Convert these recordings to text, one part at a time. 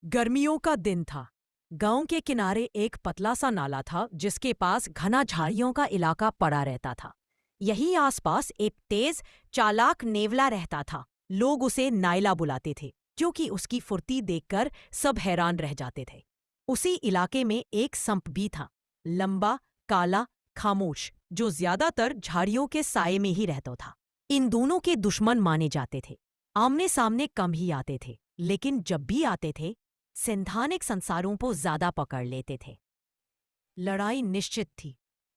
गर्मियों का दिन था। गांव के किनारे एक पतला सा नाला था जिसके पास घना झाड़ियों का इलाका पड़ा रहता था। यही आसपास एक तेज चालाक नेवला रहता था। लोग उसे नायला बुलाते थे क्योंकि उसकी फुर्ती देखकर सब हैरान रह जाते थे। उसी इलाके में एक संप भी था, लंबा, काला, खामोश, जो ज्यादातर झाड़ियों के साये में ही रहता था। इन दोनों के दुश्मन माने जाते थे। आमने सामने कम ही आते थे, लेकिन जब भी आते थे सैद्धांतिक संसारों को ज्यादा पकड़ लेते थे। लड़ाई निश्चित थी।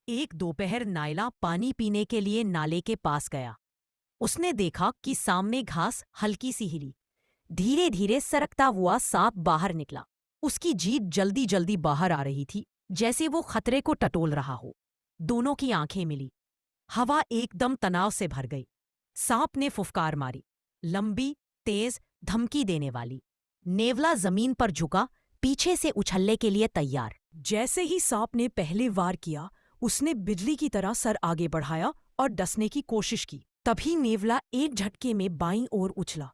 एक दोपहर नायला पानी पीने के लिए नाले के पास गया। उसने देखा कि सामने घास हल्की सी हिली। धीरे धीरे सरकता हुआ सांप बाहर निकला। उसकी जीभ जल्दी जल्दी बाहर आ रही थी, जैसे वो खतरे को टटोल रहा हो। दोनों की आंखें मिली। हवा एकदम तनाव से भर गई। सांप ने फुफकार मारी, लंबी, तेज, धमकी देने वाली। नेवला जमीन पर झुका, पीछे से उछलने के लिए तैयार। जैसे ही सांप ने पहले वार किया, उसने बिजली की तरह सर आगे बढ़ाया और डसने की कोशिश की। तभी नेवला एक झटके में बाईं ओर उछला।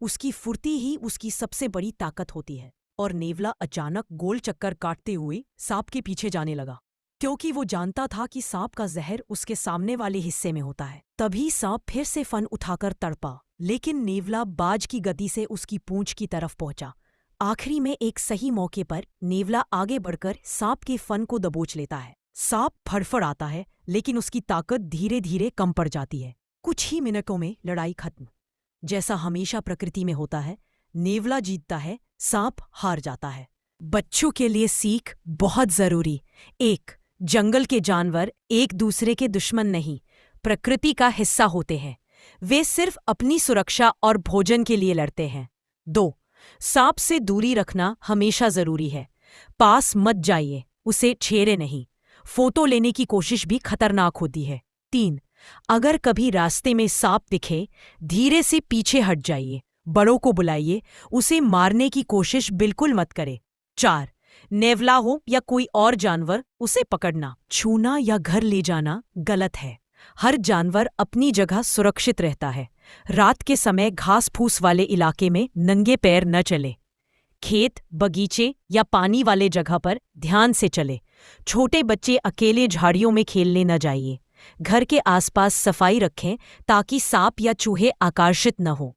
उसकी फुर्ती ही उसकी सबसे बड़ी ताकत होती है। और नेवला अचानक गोल चक्कर काटते हुए सांप के पीछे जाने लगा, क्योंकि वो जानता था कि सांप का जहर उसके सामने वाले हिस्से में होता है। तभी सांप फिर से फन उठाकर तड़पा, लेकिन नेवला बाज की गति से उसकी पूंछ की तरफ पहुंचा। आखिरी में एक सही मौके पर नेवला आगे बढ़कर सांप के फन को दबोच लेता है। सांप फड़फड़ाता है, लेकिन उसकी ताकत धीरे धीरे कम पड़ जाती है। कुछ ही मिनटों में लड़ाई खत्म। जैसा हमेशा प्रकृति में होता है, नेवला जीतता है, सांप हार जाता है। बच्चों के लिए सीख बहुत जरूरी। 1. जंगल के जानवर एक दूसरे के दुश्मन नहीं, प्रकृति का हिस्सा होते हैं। वे सिर्फ अपनी सुरक्षा और भोजन के लिए लड़ते हैं। 2. सांप से दूरी रखना हमेशा जरूरी है। पास मत जाइए, उसे छेड़े नहीं। फोटो लेने की कोशिश भी खतरनाक होती है। 3. अगर कभी रास्ते में सांप दिखे, धीरे से पीछे हट जाइए। बड़ों को बुलाइए, उसे मारने की कोशिश बिल्कुल मत करें। 4. नेवला हो या कोई और जानवर, उसे पकड़ना, छूना या घर ले जाना गलत है। हर जानवर अपनी जगह सुरक्षित रहता है। रात के समय घास फूस वाले इलाके में नंगे पैर न चले। खेत, बगीचे या पानी वाले जगह पर ध्यान से चले। छोटे बच्चे अकेले झाड़ियों में खेलने न जाइए। घर के आसपास सफाई रखें ताकि सांप या चूहे आकर्षित न हो।